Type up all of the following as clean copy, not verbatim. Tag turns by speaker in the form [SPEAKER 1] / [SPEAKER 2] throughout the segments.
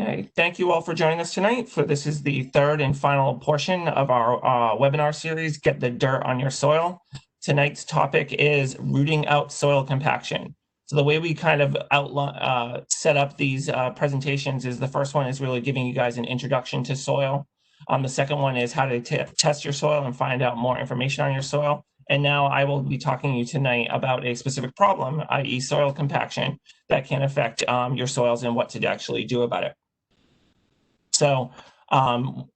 [SPEAKER 1] Okay, thank you all for joining us tonight. This is the third and final portion of our webinar series, Get the Dirt on Your Soil. Tonight's topic is rooting out soil compaction. So the way we kind of set up these presentations is the first one is really giving you guys an introduction to soil. The second one is how to test your soil and find out more information on your soil. And now I will be talking to you tonight about a specific problem, i.e. soil compaction, that can affect your soils and what to actually do about it. So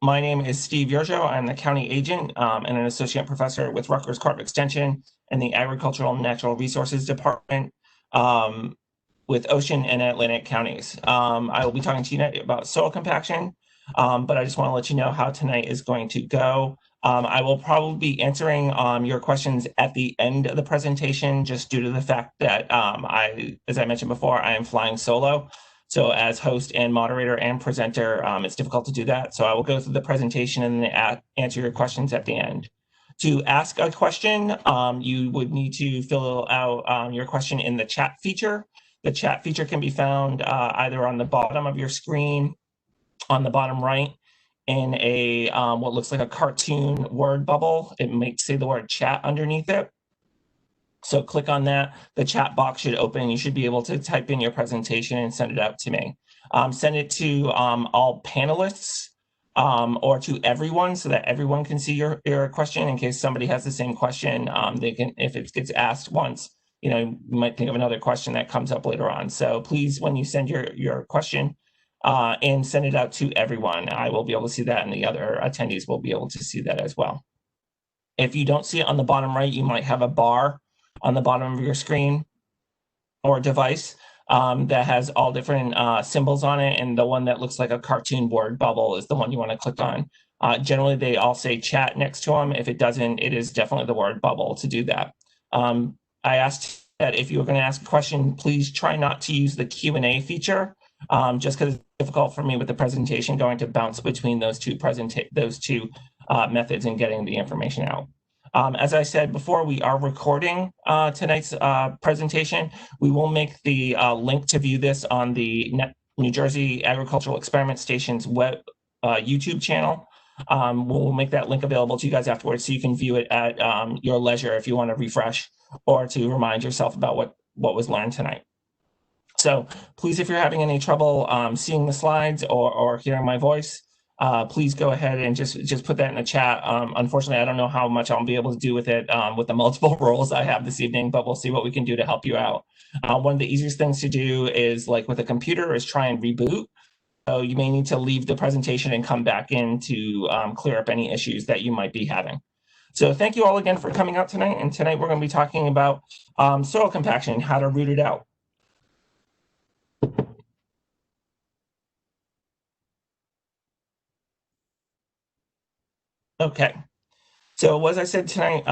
[SPEAKER 1] my name is Steve Yergeau. I'm the county agent and an associate professor with Rutgers Cooperative Extension and the Agricultural and Natural Resources Department with Ocean and Atlantic counties. I will be talking to you tonight about soil compaction, but I just want to let you know how tonight is going to go. I will probably be answering your questions at the end of the presentation, just due to the fact that as I mentioned before, I am flying solo. So as host and moderator and presenter, it's difficult to do that. So I will go through the presentation and then answer your questions at the end. To ask a question, you would need to fill out your question in the chat feature. The chat feature can be found either on the bottom of your screen, on the bottom right, in a what looks like a cartoon word bubble. It might say the word chat underneath it. So click on that. The chat box should open. You should be able to type in your presentation and send it out to me. Send it to all panelists or to everyone so that everyone can see your question in case somebody has the same question. They can, if it gets asked once, you might think of another question that comes up later on. So please, when you send your question, and send it out to everyone. I will be able to see that, and the other attendees will be able to see that as well. If you don't see it on the bottom right, you might have a bar on the bottom of your screen or device that has all different symbols on it, and the one that looks like a cartoon word bubble is the one you want to click on. Generally, they all say chat next to them. If it doesn't, it is definitely the word bubble to do that. I asked that if you were going to ask a question, please try not to use the Q&A feature, just because it's difficult for me with the presentation going to bounce between those two methods and getting the information out. As I said before, we are recording tonight's presentation. We will make the link to view this on the New Jersey Agricultural Experiment Station's web YouTube channel. We'll make that link available to you guys afterwards so you can view it at your leisure if you want to refresh or to remind yourself about what was learned tonight. So please, if you're having any trouble seeing the slides or hearing my voice, please go ahead and just put that in the chat. Unfortunately, I don't know how much I'll be able to do with it with the multiple roles I have this evening, but we'll see what we can do to help you out. One of the easiest things to do is, like with a computer, is try and reboot. So you may need to leave the presentation and come back in to clear up any issues that you might be having. So thank you all again for coming out tonight. And tonight we're going to be talking about soil compaction, how to root it out. Okay, so as I said tonight,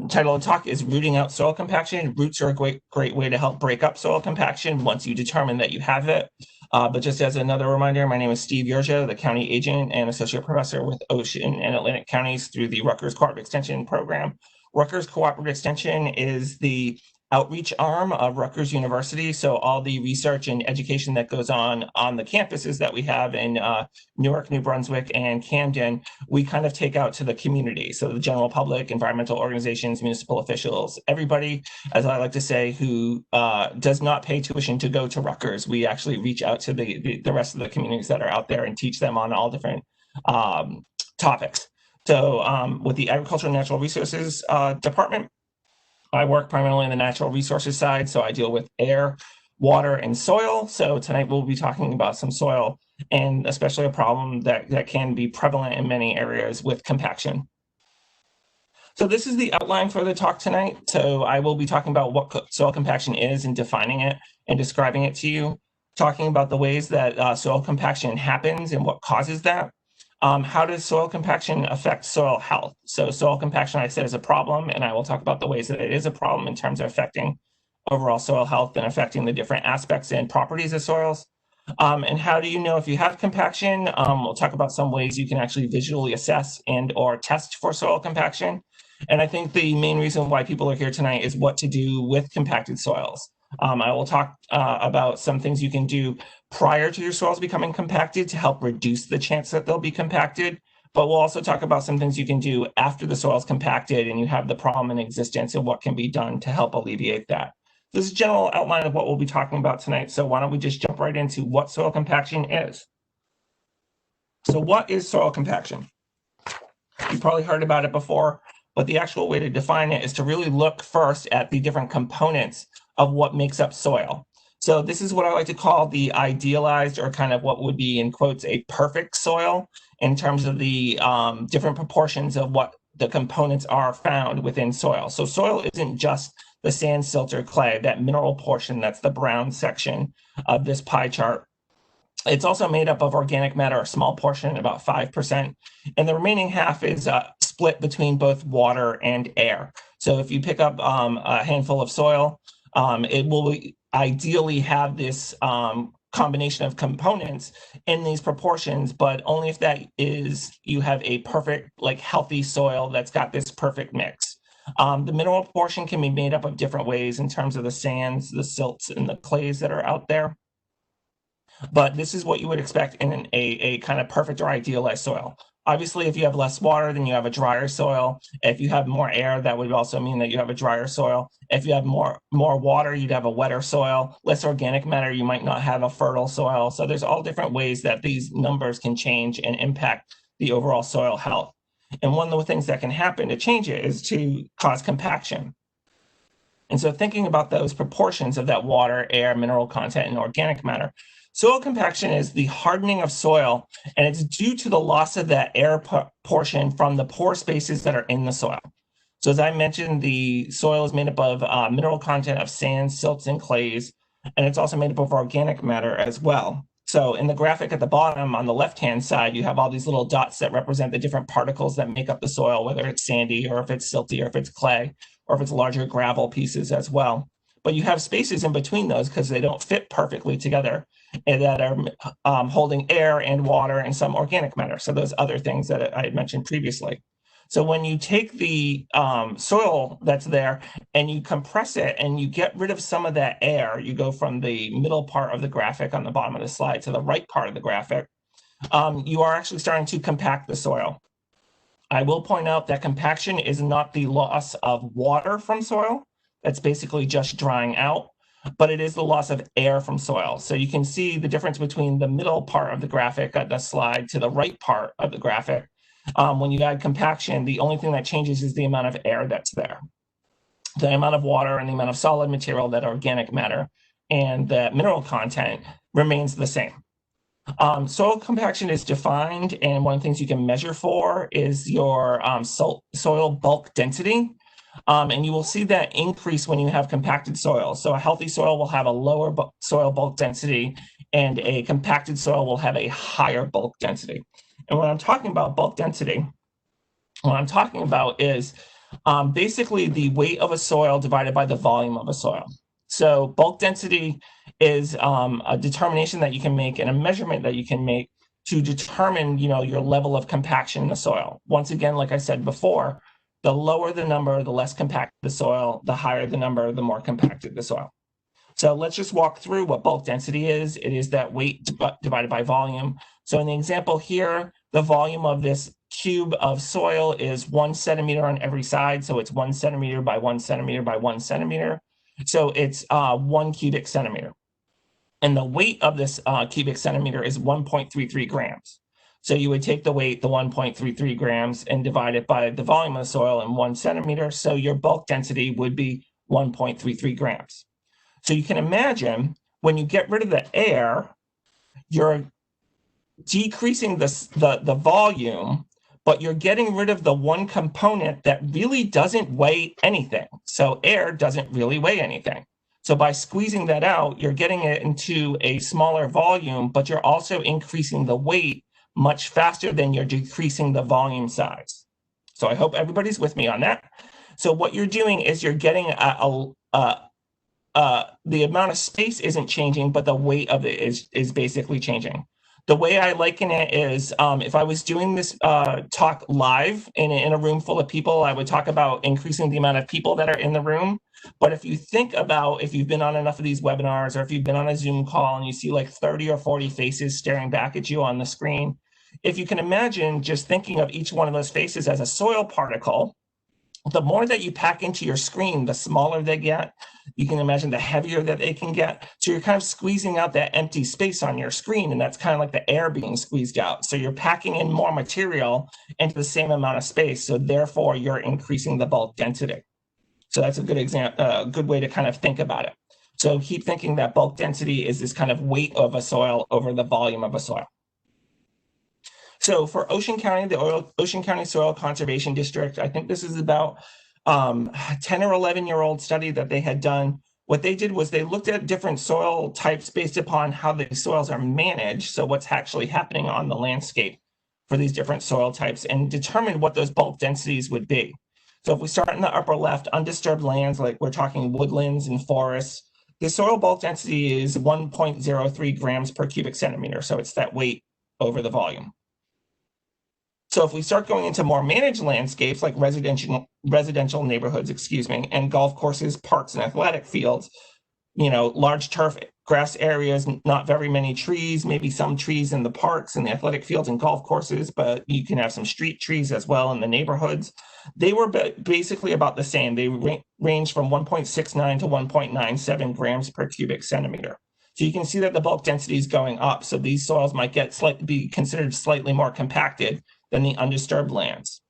[SPEAKER 1] title of the talk is Rooting Out Soil Compaction. Roots are a great way to help break up soil compaction once you determine that you have it. But just as another reminder, my name is Steve Yergeau, the county agent and associate professor with Ocean and Atlantic counties through the Rutgers Cooperative Extension program. Rutgers Cooperative Extension is the outreach arm of Rutgers University. So all the research and education that goes on the campuses that we have in Newark, New Brunswick, and Camden, we kind of take out to the community. So the general public, environmental organizations, municipal officials, everybody, as I like to say, who does not pay tuition to go to Rutgers, we actually reach out to the rest of the communities that are out there and teach them on all different topics. So with the Agricultural and Natural Resources Department, I work primarily on the natural resources side, so I deal with air, water, and soil. So tonight we'll be talking about some soil, and especially a problem that can be prevalent in many areas with compaction. So this is the outline for the talk tonight. So I will be talking about what soil compaction is and defining it and describing it to you, talking about the ways that soil compaction happens and what causes that. How does soil compaction affect soil health? So soil compaction, I said, is a problem, and I will talk about the ways that it is a problem in terms of affecting overall soil health and affecting the different aspects and properties of soils. And how do you know if you have compaction? We'll talk about some ways you can actually visually assess and or test for soil compaction. And I think the main reason why people are here tonight is what to do with compacted soils. I will talk about some things you can do prior to your soils becoming compacted to help reduce the chance that they'll be compacted. But we'll also talk about some things you can do after the soil is compacted and you have the problem in existence and what can be done to help alleviate that. This is a general outline of what we'll be talking about tonight. So why don't we just jump right into what soil compaction is. So what is soil compaction? You've probably heard about it before, but the actual way to define it is to really look first at the different components of what makes up soil. So this is what I like to call the idealized, or kind of what would be in quotes a perfect soil, in terms of the different proportions of what the components are found within soil. So soil isn't just the sand, silt, or clay, that mineral portion, that's the brown section of this pie chart. It's also made up of organic matter, a small portion, about 5%, and the remaining half is split between both water and air. So if you pick up a handful of soil, it will ideally have this combination of components in these proportions, but only if that is, you have a perfect, like, healthy soil that's got this perfect mix. The mineral portion can be made up of different ways in terms of the sands, the silts, and the clays that are out there. But this is what you would expect in a kind of perfect or idealized soil. Obviously, if you have less water, then you have a drier soil. If you have more air, that would also mean that you have a drier soil. If you have more water, you'd have a wetter soil. Less organic matter, you might not have a fertile soil. So there's all different ways that these numbers can change and impact the overall soil health. And one of the things that can happen to change it is to cause compaction. And so thinking about those proportions of that water, air, mineral content, and organic matter, soil compaction is the hardening of soil, and it's due to the loss of that air portion from the pore spaces that are in the soil. So as I mentioned, the soil is made up of mineral content of sand, silts, and clays, and it's also made up of organic matter as well. So in the graphic at the bottom on the left-hand side, you have all these little dots that represent the different particles that make up the soil, whether it's sandy or if it's silty or if it's clay, or if it's larger gravel pieces as well. But you have spaces in between those because they don't fit perfectly together, and that are holding air and water and some organic matter. So those other things that I had mentioned previously. So when you take the soil that's there and you compress it and you get rid of some of that air, you go from the middle part of the graphic on the bottom of the slide to the right part of the graphic, you are actually starting to compact the soil. I will point out that compaction is not the loss of water from soil. That's basically just drying out, but it is the loss of air from soil. So you can see the difference between the middle part of the graphic on the slide to the right part of the graphic. When you add compaction, the only thing that changes is the amount of air that's there. The amount of water and the amount of solid material, that organic matter, and the mineral content remains the same. Soil compaction is defined, and one of the things you can measure for is your soil bulk density. And you will see that increase when you have compacted soil. So a healthy soil will have a lower soil bulk density, and a compacted soil will have a higher bulk density. And when I'm talking about bulk density, what I'm talking about is basically the weight of a soil divided by the volume of a soil. So bulk density is a determination that you can make and a measurement that you can make to determine, your level of compaction in the soil. Once again, like I said before, the lower the number, the less compacted the soil, the higher the number, the more compacted the soil. So let's just walk through what bulk density is. It is that weight divided by volume. So in the example here, the volume of this cube of soil is 1 centimeter on every side. So it's 1 centimeter by 1 centimeter by 1 centimeter. So it's 1 cubic centimeter. And the weight of this cubic centimeter is 1.33 grams. So you would take the weight, the 1.33 grams, and divide it by the volume of the soil in 1 centimeter. So your bulk density would be 1.33 grams. So you can imagine when you get rid of the air, you're decreasing the volume, but you're getting rid of the one component that really doesn't weigh anything. So air doesn't really weigh anything. So by squeezing that out, you're getting it into a smaller volume, but you're also increasing the weight much faster than you're decreasing the volume size. So I hope everybody's with me on that. So what you're doing is you're getting the amount of space isn't changing, but the weight of it is basically changing. The way I liken it is if I was doing this talk live in a room full of people, I would talk about increasing the amount of people that are in the room. But if you think about if you've been on enough of these webinars or if you've been on a Zoom call and you see like 30 or 40 faces staring back at you on the screen, if you can imagine just thinking of each one of those faces as a soil particle, the more that you pack into your screen, the smaller they get. You can imagine the heavier that they can get. So you're kind of squeezing out that empty space on your screen, and that's kind of like the air being squeezed out. So you're packing in more material into the same amount of space. So therefore, you're increasing the bulk density. So that's a good example, good way to kind of think about it. So keep thinking that bulk density is this kind of weight of a soil over the volume of a soil. So for Ocean County, the Ocean County Soil Conservation District, I think this is about 10 or 11-year-old study that they had done. What they did was they looked at different soil types based upon how the soils are managed, so what's actually happening on the landscape for these different soil types, and determined what those bulk densities would be. So if we start in the upper left, undisturbed lands, like we're talking woodlands and forests, the soil bulk density is 1.03 grams per cubic centimeter, so it's that weight over the volume. So if we start going into more managed landscapes like residential neighborhoods, and golf courses, parks, and athletic fields, large turf grass areas, not very many trees, maybe some trees in the parks and the athletic fields and golf courses, but you can have some street trees as well in the neighborhoods. They were basically about the same. They range from 1.69 to 1.97 grams per cubic centimeter. So you can see that the bulk density is going up. So these soils might be considered slightly more compacted than the undisturbed lands.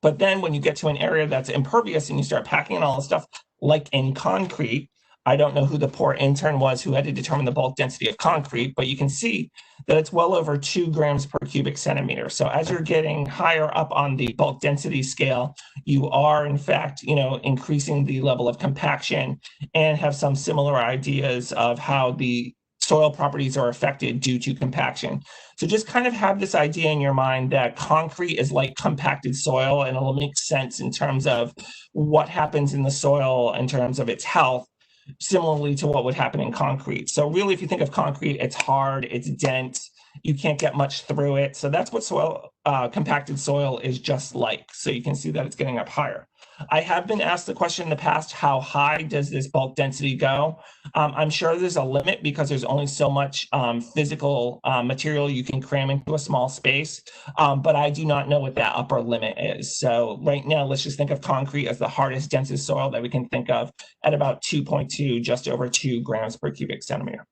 [SPEAKER 1] But then when you get to an area that's impervious and you start packing in all the stuff, like in concrete, I don't know who the poor intern was who had to determine the bulk density of concrete, but you can see that it's well over 2 grams per cubic centimeter. So as you're getting higher up on the bulk density scale, you are in fact, increasing the level of compaction and have some similar ideas of how the soil properties are affected due to compaction. So just kind of have this idea in your mind that concrete is like compacted soil, and it'll make sense in terms of what happens in the soil in terms of its health, similarly to what would happen in concrete. So really, if you think of concrete, it's hard, it's dense, you can't get much through it. So that's what compacted soil is just like. So you can see that it's getting up higher. I have been asked the question in the past, how high does this bulk density go? I'm sure there's a limit because there's only so much physical material you can cram into a small space, but I do not know what that upper limit is. So right now, let's just think of concrete as the hardest, densest soil that we can think of at about 2.2, just over 2 grams per cubic centimeter.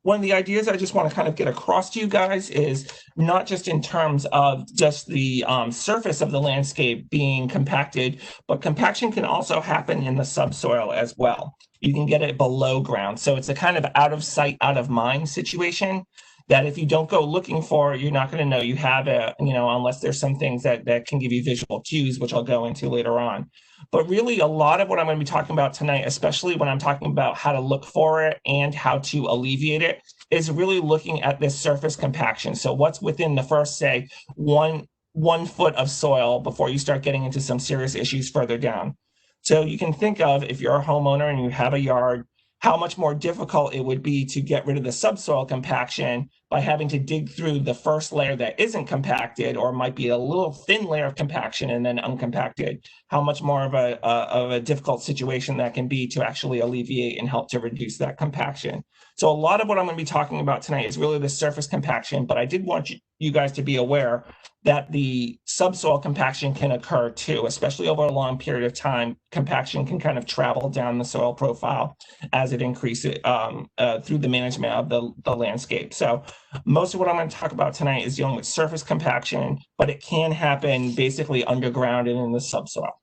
[SPEAKER 1] One of the ideas I just want to kind of get across to you guys is not just in terms of just the surface of the landscape being compacted, but compaction can also happen in the subsoil as well. You can get it below ground. So it's a kind of out of sight, out of mind situation that if you don't go looking for, you're not going to know you have it, unless there's some things that can give you visual cues, which I'll go into later on. But really, a lot of what I'm going to be talking about tonight, especially when I'm talking about how to look for it and how to alleviate it, is really looking at this surface compaction. So what's within the first, say, one foot of soil before you start getting into some serious issues further down. So you can think of, if you're a homeowner and you have a yard, how much more difficult it would be to get rid of the subsoil compaction by having to dig through the first layer that isn't compacted, or might be a little thin layer of compaction and then uncompacted. How much more of a difficult situation that can be to actually alleviate and help to reduce that compaction. So a lot of what I'm going to be talking about tonight is really the surface compaction, but I did want you guys to be aware that the subsoil compaction can occur too, especially over a long period of time. Compaction can kind of travel down the soil profile as it increases through the management of the landscape. So most of what I'm going to talk about tonight is dealing with surface compaction, but it can happen basically underground and in the subsoil.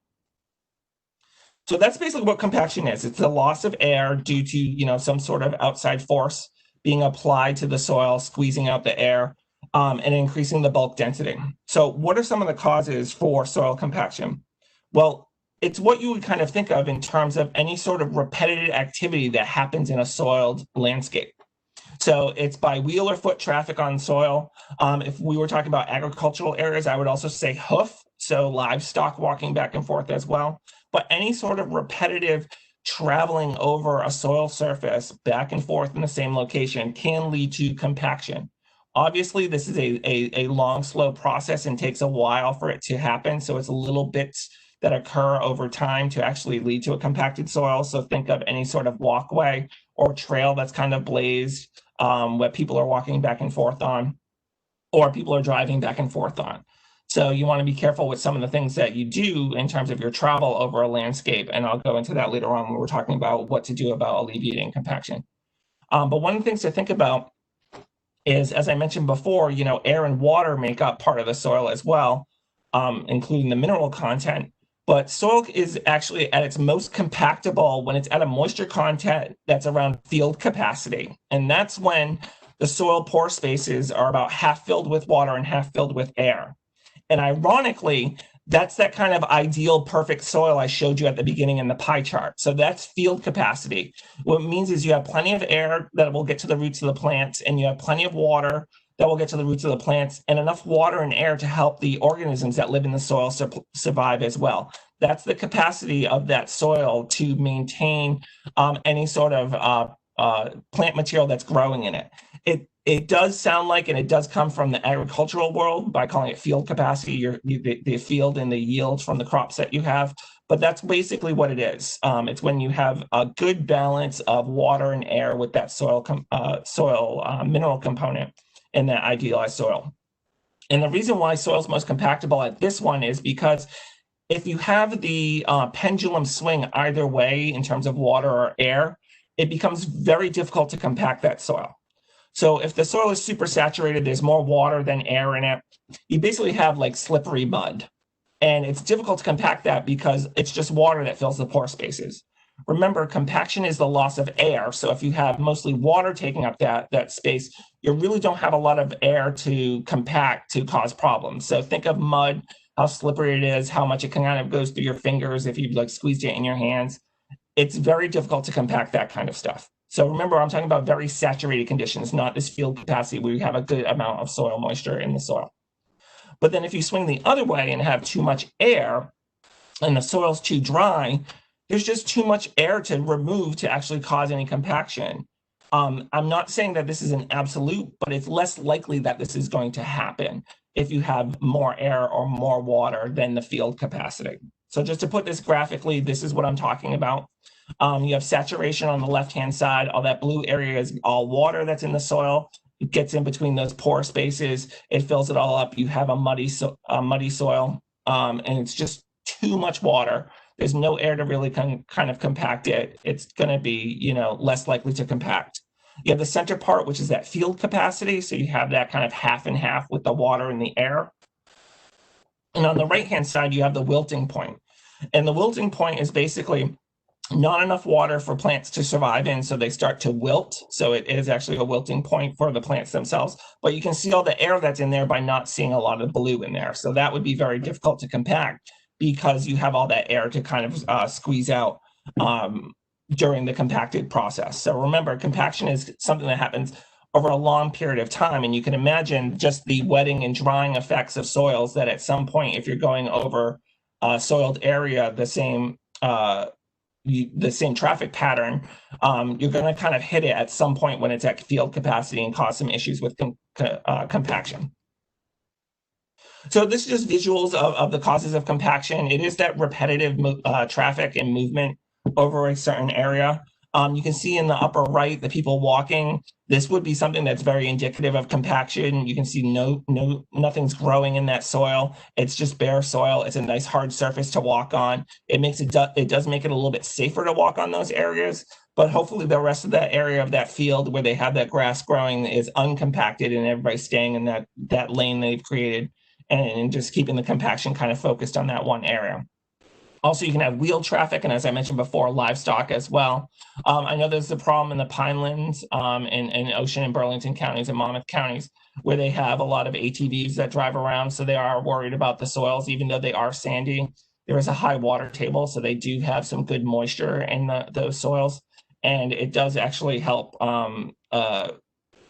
[SPEAKER 1] So that's basically what compaction is. It's the loss of air due to, some sort of outside force being applied to the soil, squeezing out the air, and increasing the bulk density. So what are some of the causes for soil compaction? Well, it's what you would kind of think of in terms of any sort of repetitive activity that happens in a soiled landscape. So it's by wheel or foot traffic on soil. If we were talking about agricultural areas, I would also say hoof, so livestock walking back and forth as well. But any sort of repetitive traveling over a soil surface back and forth in the same location can lead to compaction. Obviously, this is a long, slow process and takes a while for it to happen. So it's little bits that occur over time to actually lead to a compacted soil. So think of any sort of walkway or trail that's kind of blazed, where people are walking back and forth on, or people are driving back and forth on. So you want to be careful with some of the things that you do in terms of your travel over a landscape. And I'll go into that later on when we're talking about what to do about alleviating compaction. But one of the things to think about is, as I mentioned before, air and water make up part of the soil as well, including the mineral content. But soil is actually at its most compactable when it's at a moisture content that's around field capacity. And that's when the soil pore spaces are about half filled with water and half filled with air. And ironically, that's that kind of ideal perfect soil I showed you at the beginning in the pie chart. So that's field capacity. What it means is you have plenty of air that will get to the roots of the plants, and you have plenty of water that will get to the roots of the plants, and enough water and air to help the organisms that live in the soil survive as well. That's the capacity of that soil to maintain any sort of plant material that's growing in it. It does sound like, and it does come from the agricultural world by calling it field capacity, the field and the yield from the crops that you have. But that's basically what it is. It's when you have a good balance of water and air with that soil mineral component in that idealized soil. And the reason why soil is most compactable at this one is because if you have the pendulum swing either way in terms of water or air, it becomes very difficult to compact that soil. So if the soil is super saturated, there's more water than air in it, you basically have like slippery mud. And it's difficult to compact that because it's just water that fills the pore spaces. Remember, compaction is the loss of air. So if you have mostly water taking up that space, you really don't have a lot of air to compact to cause problems. So think of mud, how slippery it is, how much it kind of goes through your fingers if you've like squeezed it in your hands. It's very difficult to compact that kind of stuff. So remember, I'm talking about very saturated conditions, not this field capacity where you have a good amount of soil moisture in the soil. But then if you swing the other way and have too much air and the soil's too dry, there's just too much air to remove to actually cause any compaction. I'm not saying that this is an absolute, but it's less likely that this is going to happen if you have more air or more water than the field capacity. So just to put this graphically, this is what I'm talking about. You have saturation on the left-hand side. All that blue area is all water that's in the soil. It gets in between those pore spaces. It fills it all up. You have a muddy soil, and it's just too much water. There's no air to really kind of compact it. It's going to be, less likely to compact. You have the center part, which is that field capacity. So you have that kind of half and half with the water and the air. And on the right-hand side, you have the wilting point. And the wilting point is basically not enough water for plants to survive in, so they start to wilt. So it is actually a wilting point for the plants themselves. But you can see all the air that's in there by not seeing a lot of blue in there. So that would be very difficult to compact because you have all that air to kind of squeeze out during the compacted process. So remember, compaction is something that happens over a long period of time. And you can imagine just the wetting and drying effects of soils that at some point, if you're going over a soiled area, the same traffic pattern, you're going to kind of hit it at some point when it's at field capacity and cause some issues with compaction. So this is just visuals of the causes of compaction. It is that repetitive traffic and movement over a certain area. You can see in the upper right, the people walking. This would be something that's very indicative of compaction. You can see nothing's growing in that soil. It's just bare soil. It's a nice hard surface to walk on. It does make it a little bit safer to walk on those areas, but hopefully the rest of that area of that field where they have that grass growing is uncompacted and everybody's staying in that lane they've created and just keeping the compaction kind of focused on that one area. Also, you can have wheel traffic, and as I mentioned before, livestock as well. I know there's a problem in the Pinelands, in Ocean and Burlington counties and Monmouth counties, where they have a lot of ATVs that drive around, so they are worried about the soils, even though they are sandy. There is a high water table, so they do have some good moisture in those soils, and it does actually help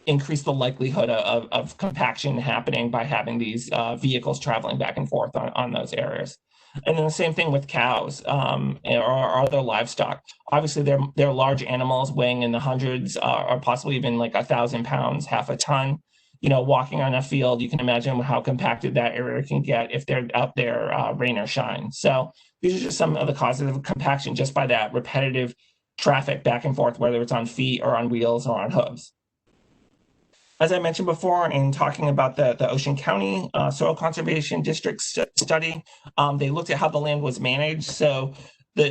[SPEAKER 1] increase the likelihood of compaction happening by having these vehicles traveling back and forth on those areas. And then the same thing with cows or other livestock. Obviously, they're large animals weighing in the hundreds or possibly even like 1,000 pounds, half a ton. Walking on a field, you can imagine how compacted that area can get if they're out there rain or shine. So these are just some of the causes of compaction just by that repetitive traffic back and forth, whether it's on feet or on wheels or on hooves. As I mentioned before, in talking about the Ocean County Soil Conservation District study, they looked at how the land was managed. So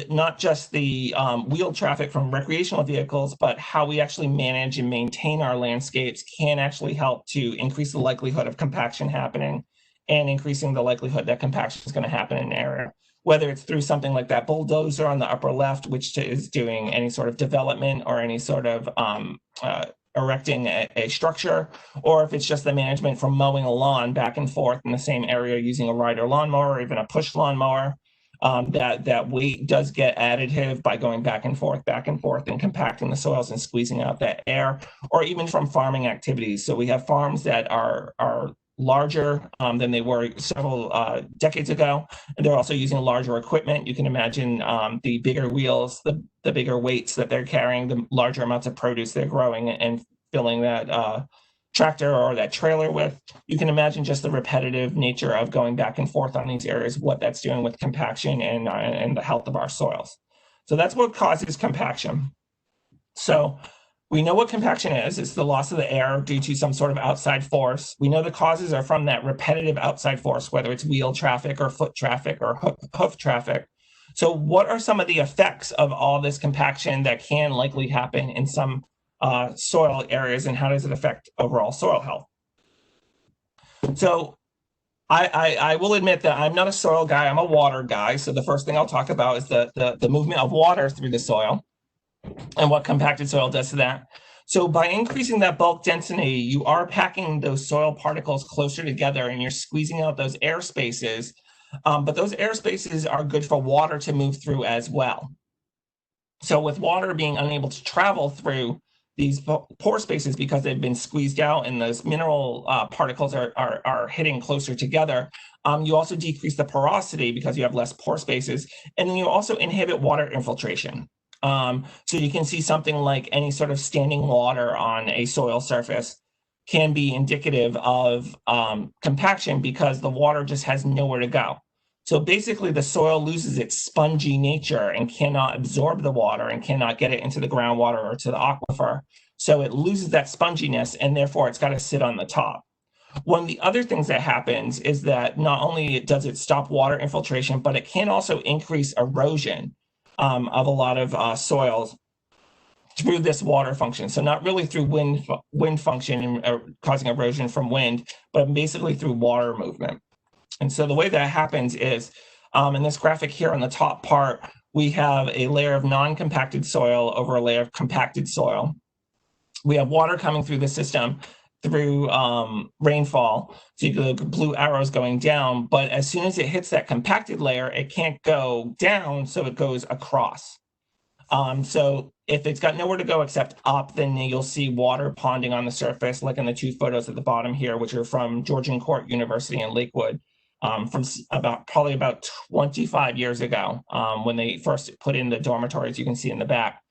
[SPEAKER 1] not just the wheel traffic from recreational vehicles, but how we actually manage and maintain our landscapes can actually help to increase the likelihood of compaction happening and increasing the likelihood that compaction is going to happen in an area. Whether it's through something like that bulldozer on the upper left, which is doing any sort of development or any sort of erecting a structure, or if it's just the management from mowing a lawn back and forth in the same area using a rider lawnmower or even a push lawnmower. That weight does get additive by going back and forth and compacting the soils and squeezing out that air, or even from farming activities. So we have farms that are larger than they were several decades ago, and they're also using larger equipment. You can imagine the bigger wheels, the bigger weights that they're carrying, the larger amounts of produce they're growing and filling that tractor or that trailer with. You can imagine just the repetitive nature of going back and forth on these areas, what that's doing with compaction and the health of our soils. So that's what causes compaction. So we know what compaction is. It's the loss of the air due to some sort of outside force. We know the causes are from that repetitive outside force, whether it's wheel traffic or foot traffic or hoof traffic. So what are some of the effects of all this compaction that can likely happen in some soil areas, and how does it affect overall soil health? So I will admit that I'm not a soil guy, I'm a water guy. So the first thing I'll talk about is the movement of water through the soil and what compacted soil does to that. So by increasing that bulk density, you are packing those soil particles closer together and you're squeezing out those air spaces. But those air spaces are good for water to move through as well. So with water being unable to travel through these pore spaces because they've been squeezed out and those mineral particles are hitting closer together, you also decrease the porosity because you have less pore spaces, and then you also inhibit water infiltration. So you can see something like any sort of standing water on a soil surface can be indicative of compaction because the water just has nowhere to go. So basically the soil loses its spongy nature and cannot absorb the water and cannot get it into the groundwater or to the aquifer. So it loses that sponginess and therefore it's got to sit on the top. One of the other things that happens is that not only does it stop water infiltration, but it can also increase erosion of a lot of soils through this water function. So not really through wind function and causing erosion from wind, but basically through water movement. And so the way that happens is, in this graphic here on the top part, we have a layer of non-compacted soil over a layer of compacted soil. We have water coming through the system through rainfall. So you get blue arrows going down, but as soon as it hits that compacted layer, it can't go down, so it goes across. So if it's got nowhere to go except up, then you'll see water ponding on the surface, like in the two photos at the bottom here, which are from Georgian Court University in Lakewood. From probably about 25 years ago, when they first put in the dormitories, you can see in the back,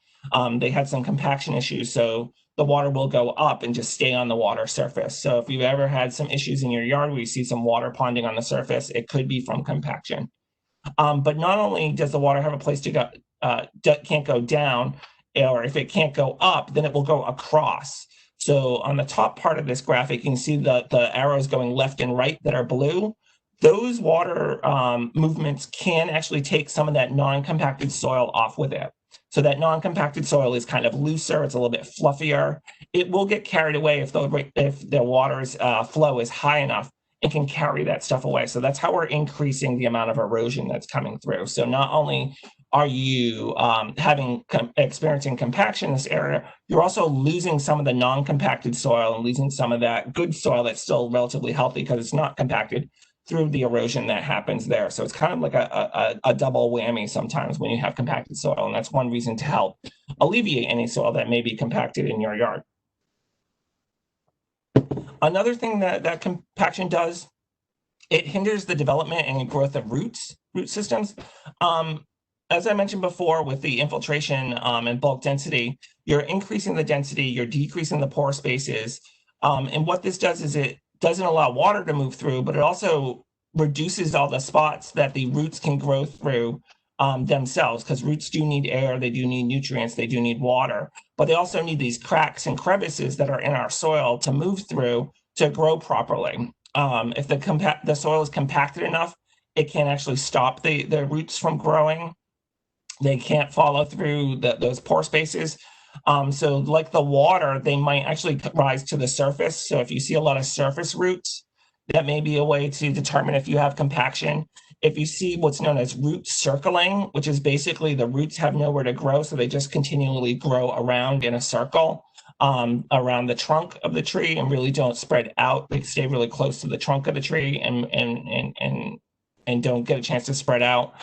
[SPEAKER 1] they had some compaction issues. So the water will go up and just stay on the water surface. So if you've ever had some issues in your yard where you see some water ponding on the surface, it could be from compaction. But not only does the water have a place to go, can't go down, or if it can't go up, then it will go across. So on the top part of this graphic, you can see the arrows going left and right that are blue. Those water movements can actually take some of that non-compacted soil off with it. So that non-compacted soil is kind of looser, it's a little bit fluffier. It will get carried away if the water's flow is high enough. It can carry that stuff away. So that's how we're increasing the amount of erosion that's coming through. So not only are you experiencing compaction in this area, you're also losing some of the non-compacted soil and losing some of that good soil that's still relatively healthy because it's not compacted through the erosion that happens there. So it's kind of like a double whammy sometimes when you have compacted soil, and that's one reason to help alleviate any soil that may be compacted in your yard. Another thing that compaction does It hinders the development and growth of root systems. As I mentioned before, with the infiltration and bulk density, you're increasing the density, you're decreasing the pore spaces. And what this does is it doesn't allow water to move through, but it also reduces all the spots that the roots can grow through themselves, because roots do need air, they do need nutrients, they do need water, but they also need these cracks and crevices that are in our soil to move through to grow properly. If the soil is compacted enough, it can actually stop the roots from growing. They can't follow through those pore spaces. So like the water, they might actually rise to the surface. So if you see a lot of surface roots, that may be a way to determine if you have compaction. If you see what's known as root circling, which is basically the roots have nowhere to grow, so they just continually grow around in a circle around the trunk of the tree and really don't spread out. They stay really close to the trunk of the tree and don't get a chance to spread out.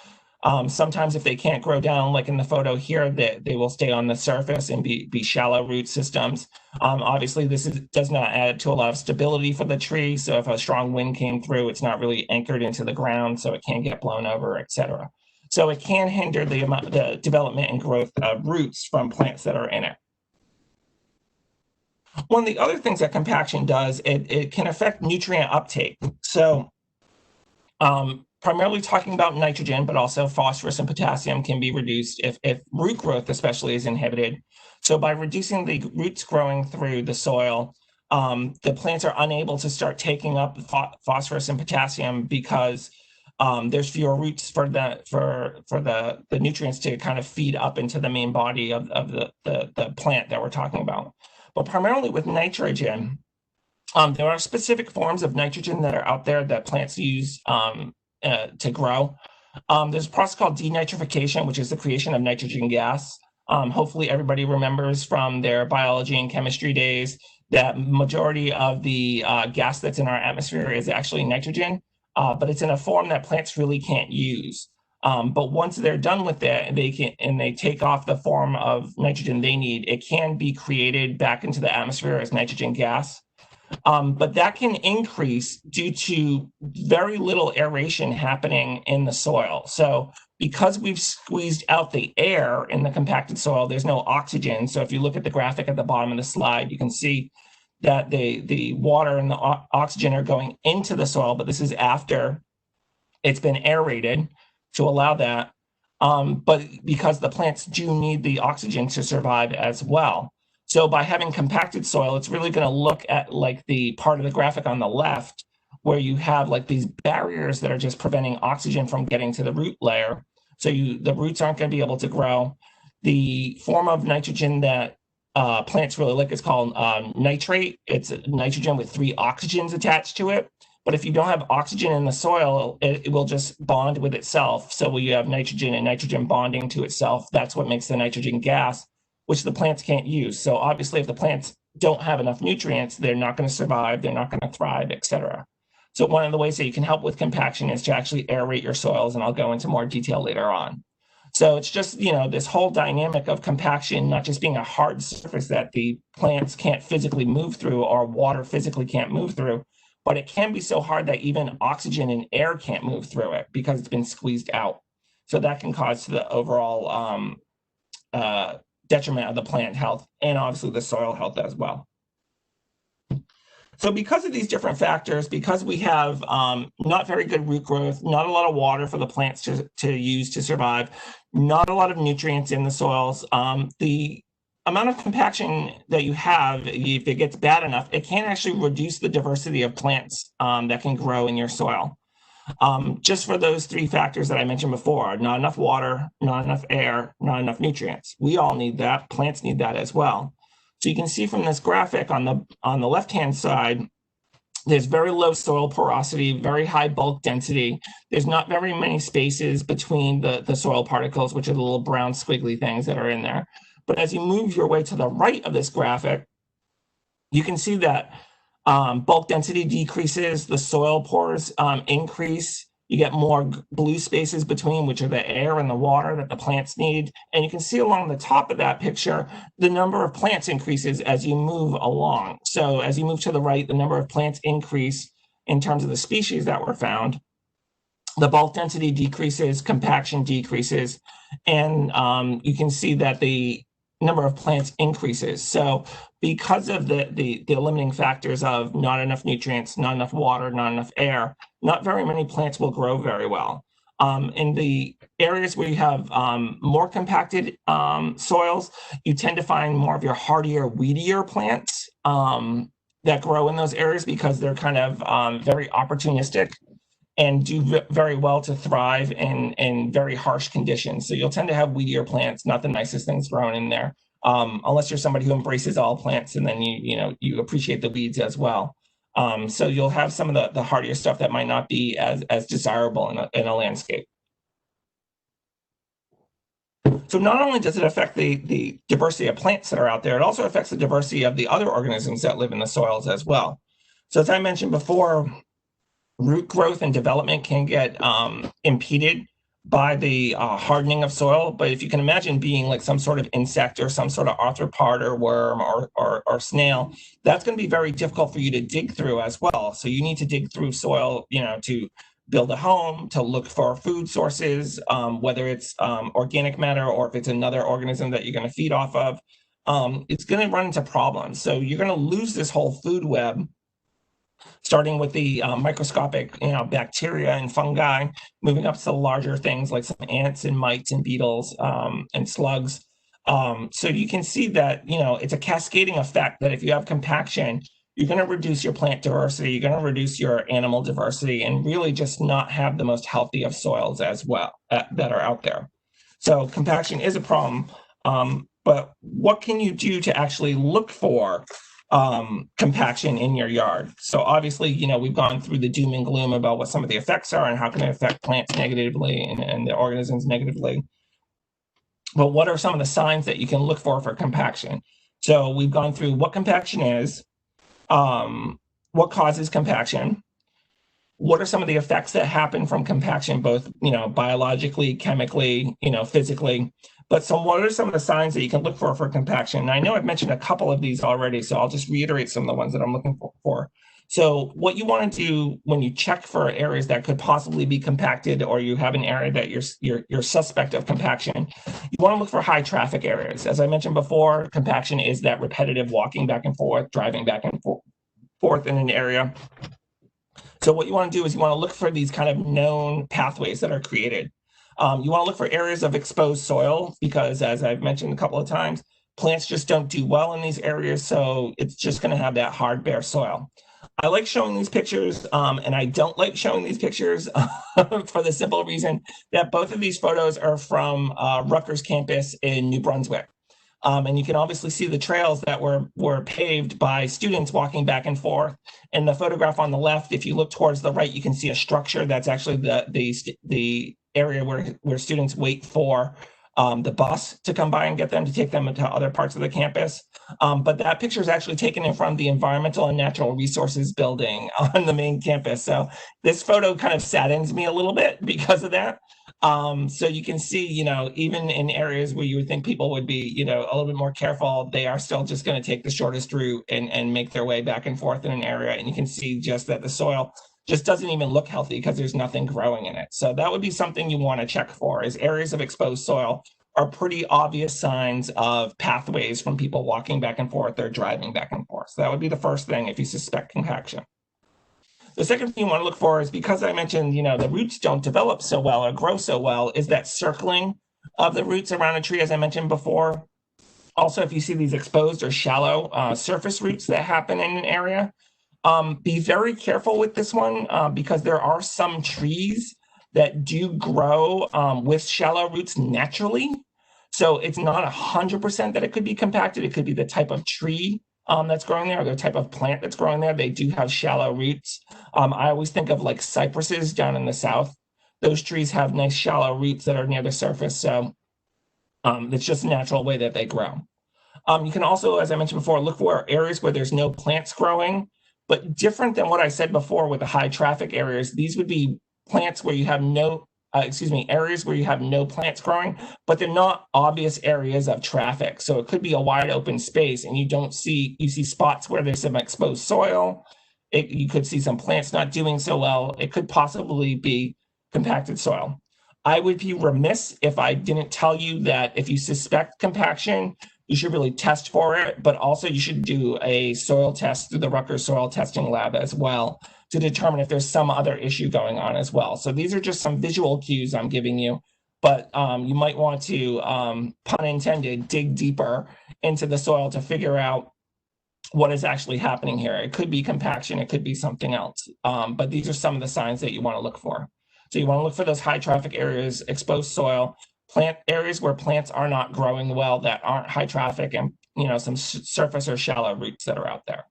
[SPEAKER 1] Sometimes if they can't grow down, like in the photo here, they will stay on the surface and be shallow root systems. Obviously, this does not add to a lot of stability for the tree. So if a strong wind came through, it's not really anchored into the ground, so it can get blown over, etc. So it can hinder the development and growth of roots from plants that are in it. One of the other things that compaction does, it can affect nutrient uptake. So primarily talking about nitrogen, but also phosphorus and potassium can be reduced if root growth especially is inhibited. So by reducing the roots growing through the soil, the plants are unable to start taking up phosphorus and potassium because there's fewer roots for the nutrients to kind of feed up into the main body of the plant that we're talking about. But primarily with nitrogen, there are specific forms of nitrogen that are out there that plants use to grow. There's a process called denitrification, which is the creation of nitrogen gas. Hopefully everybody remembers from their biology and chemistry days that majority of the gas that's in our atmosphere is actually nitrogen, but it's in a form that plants really can't use. But once they're done with it and they take off the form of nitrogen they need, it can be created back into the atmosphere as nitrogen gas. But that can increase due to very little aeration happening in the soil. So because we've squeezed out the air in the compacted soil, there's no oxygen. So if you look at the graphic at the bottom of the slide, you can see that the water and the oxygen are going into the soil, but this is after it's been aerated to allow that. But because the plants do need the oxygen to survive as well. So by having compacted soil, it's really going to look at like the part of the graphic on the left where you have like these barriers that are just preventing oxygen from getting to the root layer. So the roots aren't going to be able to grow. The form of nitrogen that plants really like is called nitrate. It's nitrogen with 3 oxygens attached to it. But if you don't have oxygen in the soil, it will just bond with itself. So when you have nitrogen and nitrogen bonding to itself, that's what makes the nitrogen gas, which the plants can't use. So obviously, if the plants don't have enough nutrients, they're not going to survive, they're not going to thrive, etc. So one of the ways that you can help with compaction is to actually aerate your soils, and I'll go into more detail later on. So it's just, this whole dynamic of compaction, not just being a hard surface that the plants can't physically move through or water physically can't move through, but it can be so hard that even oxygen and air can't move through it because it's been squeezed out. So that can cause the overall detriment of the plant health and obviously the soil health as well. So because of these different factors, because we have not very good root growth, not a lot of water for the plants to use to survive, not a lot of nutrients in the soils, the amount of compaction that you have, if it gets bad enough, it can actually reduce the diversity of plants that can grow in your soil. Just for those 3 factors that I mentioned before, not enough water, not enough air, not enough nutrients. We all need that. Plants need that as well. So you can see from this graphic on the left-hand side, there's very low soil porosity, very high bulk density. There's not very many spaces between the soil particles, which are the little brown squiggly things that are in there. But as you move your way to the right of this graphic, you can see that bulk density decreases, the soil pores increase, you get more blue spaces between, which are the air and the water that the plants need. And you can see along the top of that picture, the number of plants increases as you move along. So as you move to the right, the number of plants increase in terms of the species that were found, the bulk density decreases, compaction decreases, and you can see that the number of plants increases. So because of the limiting factors of not enough nutrients, not enough water, not enough air, not very many plants will grow very well. In the areas where you have more compacted soils, you tend to find more of your hardier, weedier plants that grow in those areas because they're kind of very opportunistic and do very well to thrive in very harsh conditions. So you'll tend to have weedier plants, not the nicest things growing in there, unless you're somebody who embraces all plants and then you appreciate the weeds as well. So you'll have some of the hardier stuff that might not be as desirable in a landscape. So not only does it affect the diversity of plants that are out there, it also affects the diversity of the other organisms that live in the soils as well. So as I mentioned before, root growth and development can get impeded by the hardening of soil. But if you can imagine being like some sort of insect or some sort of arthropod or worm or snail, that's going to be very difficult for you to dig through as well. So you need to dig through soil, to build a home, to look for food sources, whether it's organic matter or if it's another organism that you're going to feed off of. It's going to run into problems. So you're going to lose this whole food web, starting with the microscopic, bacteria and fungi, moving up to the larger things like some ants and mites and beetles and slugs. So you can see that, it's a cascading effect that if you have compaction, you're going to reduce your plant diversity, you're going to reduce your animal diversity, and really just not have the most healthy of soils as well that are out there. So compaction is a problem, but what can you do to actually look for compaction in your yard? So obviously, we've gone through the doom and gloom about what some of the effects are and how can it affect plants negatively and the organisms negatively. But what are some of the signs that you can look for compaction? So we've gone through what compaction is, what causes compaction, what are some of the effects that happen from compaction, both biologically, chemically, physically. But what are some of the signs that you can look for compaction? And I know I've mentioned a couple of these already, so I'll just reiterate some of the ones that I'm looking for. So what you want to do when you check for areas that could possibly be compacted, or you have an area that you're suspect of compaction, you want to look for high traffic areas. As I mentioned before, compaction is that repetitive walking back and forth, driving back and forth in an area. So what you want to do is you want to look for these kind of known pathways that are created. You want to look for areas of exposed soil because, as I've mentioned a couple of times, plants just don't do well in these areas, so it's just going to have that hard, bare soil. I like showing these pictures, and I don't like showing these pictures for the simple reason that both of these photos are from Rutgers campus in New Brunswick. And you can obviously see the trails that were paved by students walking back and forth. And the photograph on the left, if you look towards the right, you can see a structure that's actually the area where students wait for the bus to come by and get them to take them into other parts of the campus. But that picture is actually taken in front of the Environmental and Natural Resources building on the main campus. So this photo kind of saddens me a little bit because of that. So you can see, even in areas where you would think people would be, a little bit more careful, they are still just going to take the shortest route and make their way back and forth in an area. And you can see just that the soil just doesn't even look healthy because there's nothing growing in it. So that would be something you want to check for, is areas of exposed soil are pretty obvious signs of pathways from people walking back and forth or driving back and forth. So that would be the first thing if you suspect compaction. The second thing you want to look for is, because I mentioned, the roots don't develop so well or grow so well, is that circling of the roots around a tree, as I mentioned before. Also, if you see these exposed or shallow surface roots that happen in an area, be very careful with this one because there are some trees that do grow with shallow roots naturally. So it's not 100% that it could be compacted. It could be the type of tree that's growing there, or the type of plant that's growing there. They do have shallow roots. I always think of like cypresses down in the south. Those trees have nice shallow roots that are near the surface. So it's just a natural way that they grow. You can also, as I mentioned before, look for areas where there's no plants growing. But different than what I said before with the high traffic areas, these would be plants where you have areas where you have no plants growing, but they're not obvious areas of traffic. So it could be a wide open space and you see spots where there's some exposed soil, You could see some plants not doing so well. It could possibly be compacted soil. I would be remiss if I didn't tell you that if you suspect compaction, you should really test for it, but also you should do a soil test through the Rutgers soil testing lab as well to determine if there's some other issue going on as well. So these are just some visual cues I'm giving you, but you might want to, pun intended, dig deeper into the soil to figure out what is actually happening here. It could be compaction, it could be something else, but these are some of the signs that you want to look for. So you want to look for those high traffic areas, exposed soil, plant areas where plants are not growing well that aren't high traffic, and some surface or shallow roots that are out there.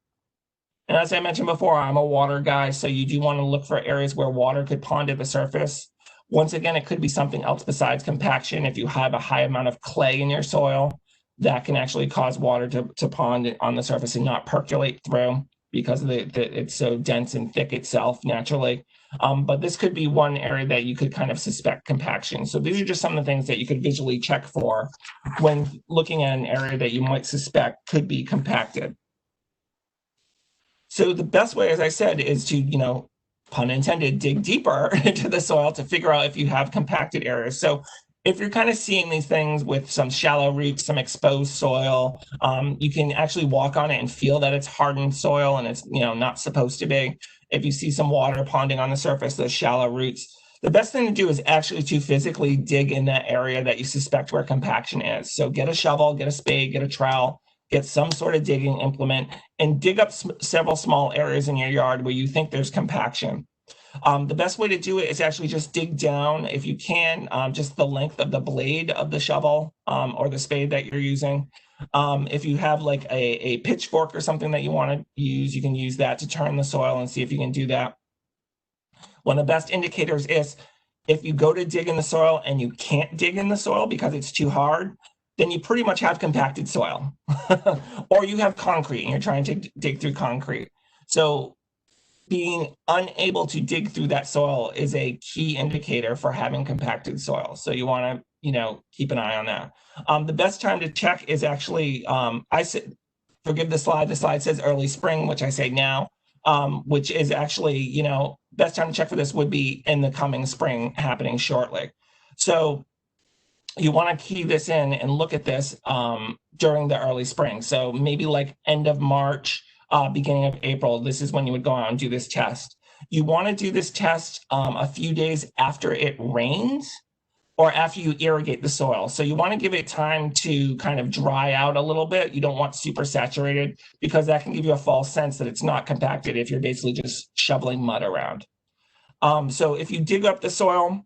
[SPEAKER 1] And as I mentioned before, I'm a water guy, so you do want to look for areas where water could pond at the surface. Once again, it could be something else besides compaction. If you have a high amount of clay in your soil, that can actually cause water to pond on the surface and not percolate through because it's so dense and thick itself naturally. But this could be one area that you could kind of suspect compaction. So these are just some of the things that you could visually check for when looking at an area that you might suspect could be compacted. So the best way, as I said, is to, pun intended, dig deeper into the soil to figure out if you have compacted areas. So if you're kind of seeing these things with some shallow roots, some exposed soil, you can actually walk on it and feel that it's hardened soil and it's not supposed to be. If you see some water ponding on the surface, those shallow roots, the best thing to do is actually to physically dig in that area that you suspect where compaction is. So get a shovel, get a spade, get a trowel, get some sort of digging implement, and dig up several small areas in your yard where you think there's compaction. The best way to do it is actually just dig down, if you can, just the length of the blade of the shovel or the spade that you're using. If you have like a pitchfork or something that you want to use, you can use that to turn the soil and see if you can do that. One of the best indicators is if you go to dig in the soil and you can't dig in the soil because it's too hard, then you pretty much have compacted soil. Or you have concrete and you're trying to dig through concrete. So being unable to dig through that soil is a key indicator for having compacted soil. So you want to, keep an eye on that. The best time to check is actually, I said, forgive the slide says early spring, which I say now, which is actually, best time to check for this would be in the coming spring happening shortly. So you want to key this in and look at this during the early spring. So maybe like end of March, beginning of April, this is when you would go out and do this test. You want to do this test a few days after it rains or after you irrigate the soil. So you want to give it time to kind of dry out a little bit. You don't want super saturated because that can give you a false sense that it's not compacted if you're basically just shoveling mud around. So if you dig up the soil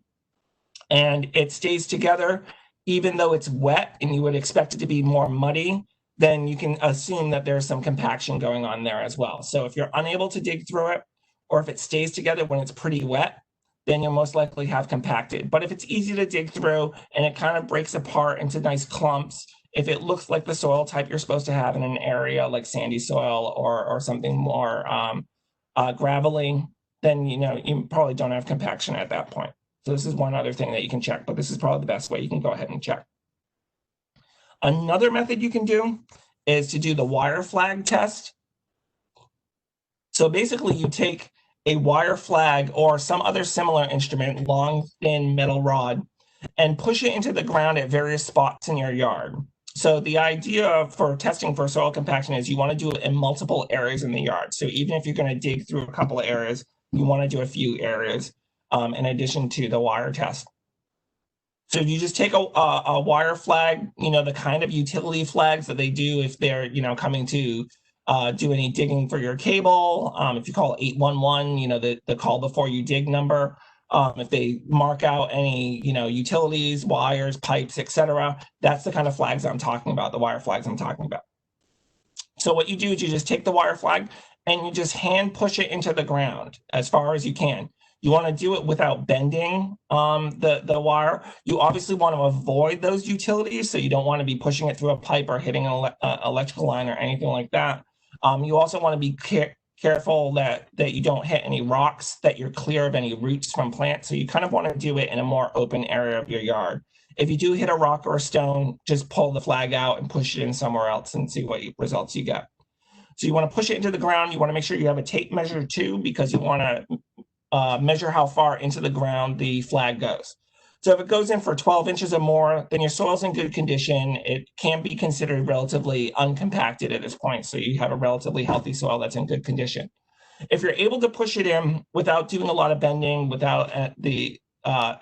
[SPEAKER 1] and it stays together, even though it's wet and you would expect it to be more muddy, then you can assume that there's some compaction going on there as well. So if you're unable to dig through it, or if it stays together when it's pretty wet, then you'll most likely have compacted. But if it's easy to dig through and it kind of breaks apart into nice clumps, if it looks like the soil type you're supposed to have in an area like sandy soil or something more gravelly, then you probably don't have compaction at that point. So this is one other thing that you can check, but this is probably the best way you can go ahead and check. Another method you can do is to do the wire flag test. So basically you take a wire flag or some other similar instrument, long, thin metal rod, and push it into the ground at various spots in your yard. So the idea for testing for soil compaction is you want to do it in multiple areas in the yard. So even if you're going to dig through a couple of areas, you want to do a few areas in addition to the wire test. So you just take a wire flag, the kind of utility flags that they do if they're, coming to do any digging for your cable. If you call 811, the call before you dig number. If they mark out any, utilities, wires, pipes, etc., that's the kind of flags I'm talking about, the wire flags I'm talking about. So what you do is you just take the wire flag and you just hand push it into the ground as far as you can. You want to do it without bending the wire. You obviously want to avoid those utilities, so you don't want to be pushing it through a pipe or hitting an electrical line or anything like that. You also want to be careful that you don't hit any rocks, that you're clear of any roots from plants. So you kind of want to do it in a more open area of your yard. If you do hit a rock or a stone, just pull the flag out and push it in somewhere else and see what results you get. So you want to push it into the ground. You want to make sure you have a tape measure too, because you want to measure how far into the ground the flag goes. So if it goes in for 12 inches or more, then your soil's in good condition. It can be considered relatively uncompacted at this point. So you have a relatively healthy soil that's in good condition. If you're able to push it in without doing a lot of bending, without